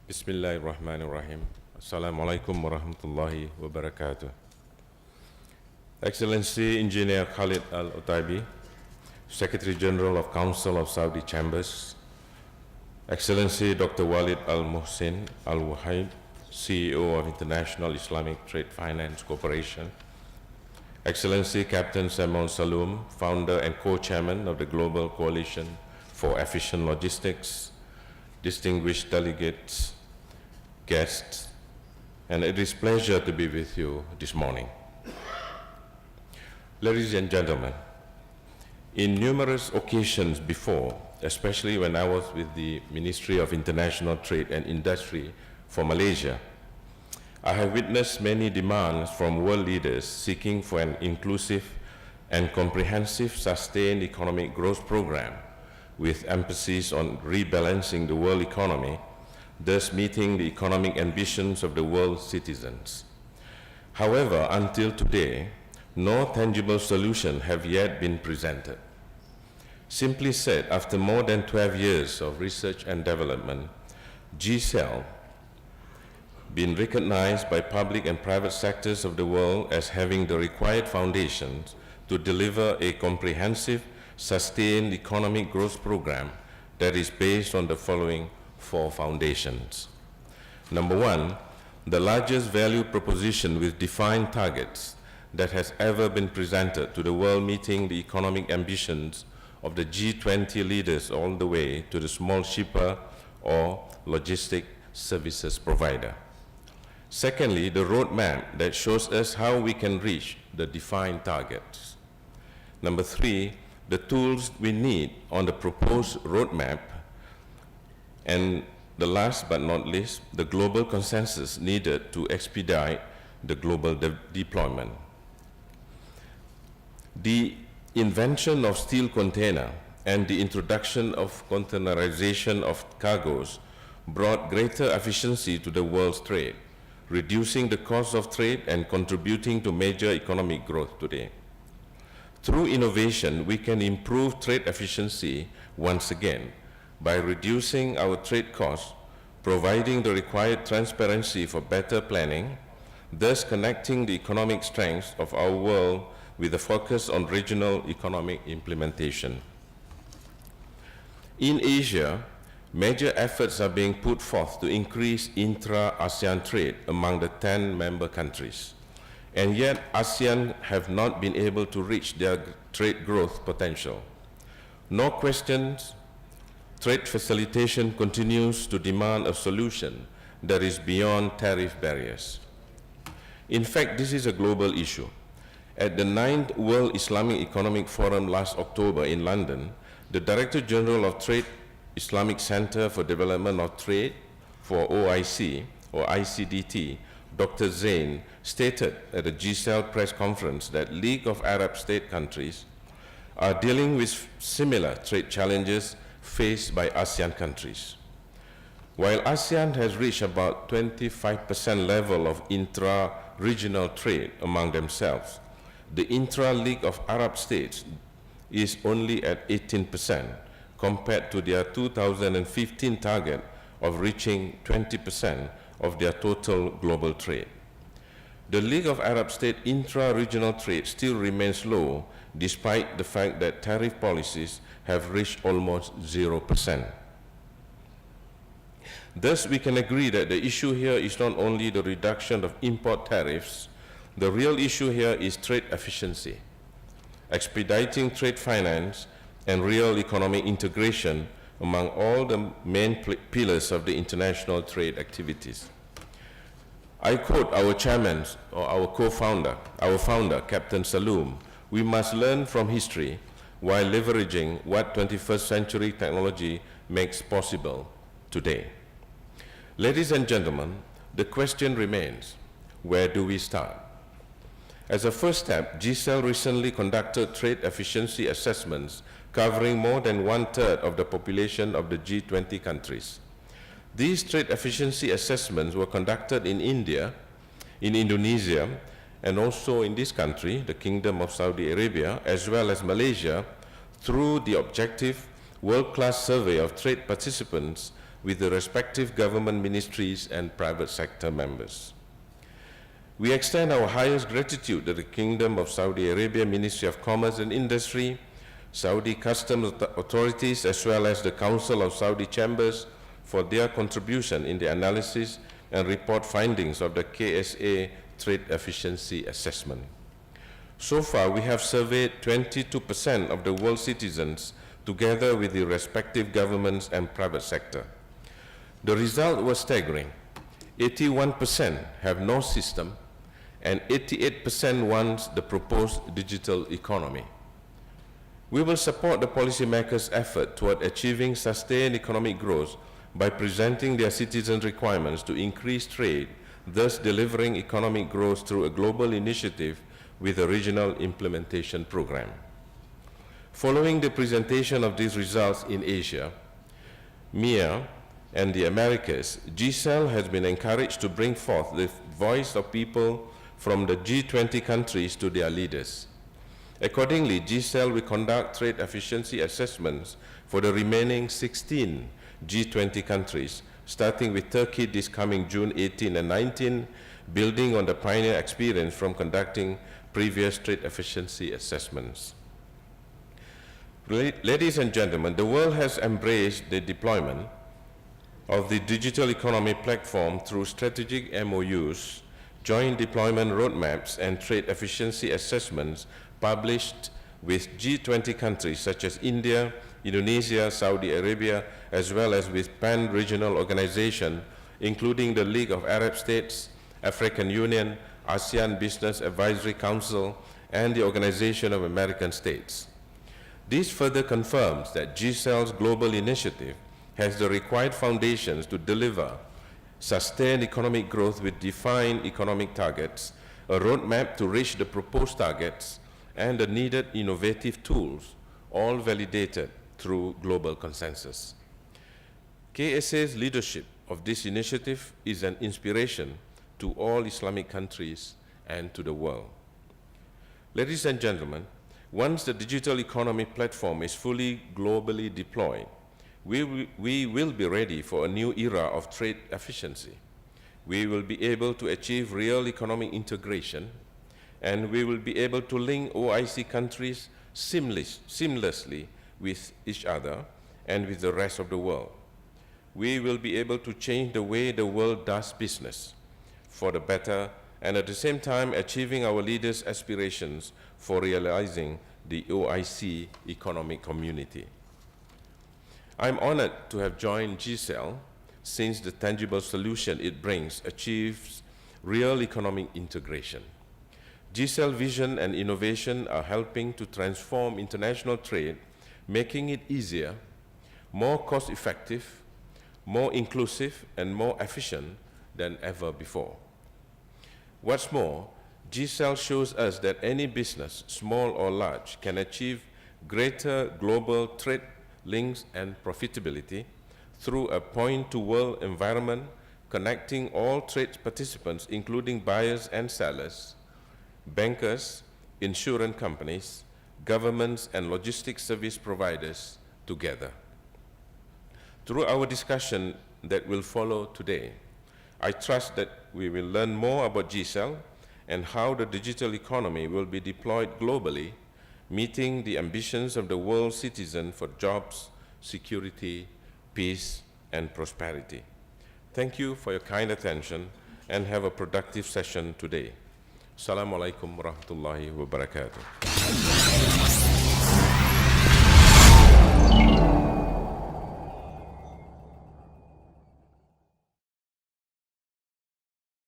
Bismillahirrahmanirrahim. Assalamualaikum warahmatullahi wabarakatuh. Excellency Engineer Khalid Al-Utaibi, Secretary General of Council of Saudi Chambers, Excellency Dr. Walid Al-Muhsin Al-Wahid, CEO of International Islamic Trade Finance Corporation, Excellency Captain Samuel Saloom, Founder and Co-Chairman of the Global Coalition for Efficient Logistics, distinguished delegates, guests, and it is a pleasure to be with you this morning. Ladies and gentlemen, in numerous occasions before, especially when I was with the Ministry of International Trade and Industry for Malaysia, I have witnessed many demands from world leaders seeking for an inclusive and comprehensive sustained economic growth program with emphasis on rebalancing the world economy, thus meeting the economic ambitions of the world's citizens. However, until today, no tangible solution have yet been presented. Simply said, after more than 12 years of research and development, GCEL been recognized by public and private sectors of the world as having the required foundations to deliver a comprehensive, sustained economic growth program that is based on the following four foundations. Number one, the largest value proposition with defined targets that has ever been presented to the world, meeting the economic ambitions of the G20 leaders all the way to the small shipper or logistic services provider. Secondly, the roadmap that shows us how we can reach the defined targets. Number three, the tools we need on the proposed roadmap. And the last but not least, the global consensus needed to expedite the global deployment. The invention of steel container and the introduction of containerization of cargoes brought greater efficiency to the world's trade, reducing the cost of trade and contributing to major economic growth today. Through innovation, we can improve trade efficiency once again by reducing our trade costs, providing the required transparency for better planning, thus connecting the economic strengths of our world with a focus on regional economic implementation. In Asia, major efforts are being put forth to increase intra-ASEAN trade among the 10 member countries, and yet ASEAN have not been able to reach their trade growth potential. No questions, trade facilitation continues to demand a solution that is beyond tariff barriers. In fact, this is a global issue. At the 9th World Islamic Economic Forum last October in London, the Director General of Trade Islamic Center for Development of Trade, for OIC, or ICDT, Dr. Zain, stated at the GCEL press conference that League of Arab State countries are dealing with similar trade challenges faced by ASEAN countries. While ASEAN has reached about 25% level of intra-regional trade among themselves, the intra-League of Arab States is only at 18% compared to their 2015 target of reaching 20% of their total global trade. The League of Arab States intra-regional trade still remains low despite the fact that tariff policies have reached almost 0%. Thus, we can agree that the issue here is not only the reduction of import tariffs, the real issue here is trade efficiency, expediting trade finance, and real economic integration among all the main pillars of the international trade activities. I quote our chairman, or our co-founder, our founder, Captain Saloom, "We must learn from history while leveraging what 21st century technology makes possible today." Ladies and gentlemen, the question remains, where do we start? As a first step, GCEL recently conducted trade efficiency assessments covering more than 1/3 of the population of the G20 countries. These trade efficiency assessments were conducted in India, in Indonesia, and also in this country, the Kingdom of Saudi Arabia, as well as Malaysia, through the objective world-class survey of trade participants with the respective government ministries and private sector members. We extend our highest gratitude to the Kingdom of Saudi Arabia Ministry of Commerce and Industry, Saudi Customs Authorities, as well as the Council of Saudi Chambers for their contribution in the analysis and report findings of the KSA Trade Efficiency Assessment. So far, we have surveyed 22% of the world's citizens together with the respective governments and private sector. The result was staggering. 81% have no system, and 88% wants the proposed digital economy. We will support the policymakers' effort toward achieving sustained economic growth by presenting their citizens' requirements to increase trade, thus delivering economic growth through a global initiative with a regional implementation program. Following the presentation of these results in Asia, MEA, and the Americas, GCEL has been encouraged to bring forth the voice of people from the G20 countries to their leaders. Accordingly, GCEL will conduct trade efficiency assessments for the remaining 16 G20 countries, starting with Turkey this coming June 18 and 19, building on the pioneer experience from conducting previous trade efficiency assessments. Ladies and gentlemen, the world has embraced the deployment of the digital economy platform through strategic MOUs, joint deployment roadmaps, and trade efficiency assessments published with G20 countries such as India, Indonesia, Saudi Arabia, as well as with pan-regional organizations, including the League of Arab States, African Union, ASEAN Business Advisory Council, and the Organization of American States. This further confirms that GCEL's global initiative has the required foundations to deliver sustained economic growth with defined economic targets, a roadmap to reach the proposed targets, and the needed innovative tools, all validated through global consensus. KSA's leadership of this initiative is an inspiration to all Islamic countries and to the world. Ladies and gentlemen, once the digital economy platform is fully globally deployed, we will be ready for a new era of trade efficiency. We will be able to achieve real economic integration, and we will be able to link OIC countries seamlessly with each other and with the rest of the world. We will be able to change the way the world does business for the better, and at the same time achieving our leaders' aspirations for realizing the OIC economic community. I'm honored to have joined GCEL since the tangible solution it brings achieves real economic integration. GCEL vision and innovation are helping to transform international trade, making it easier, more cost-effective, more inclusive, and more efficient than ever before. What's more, GCEL shows us that any business, small or large, can achieve greater global trade links and profitability through a point-to-world environment connecting all trade participants, including buyers and sellers, bankers, insurance companies, governments, and logistics service providers together. Through our discussion that will follow today, I trust that we will learn more about GCEL and how the digital economy will be deployed globally, meeting the ambitions of the world's citizens for jobs, security, peace, and prosperity. Thank you for your kind attention, and have a productive session today. Assalamu alaikum wa rahmatullahi wa barakatuh.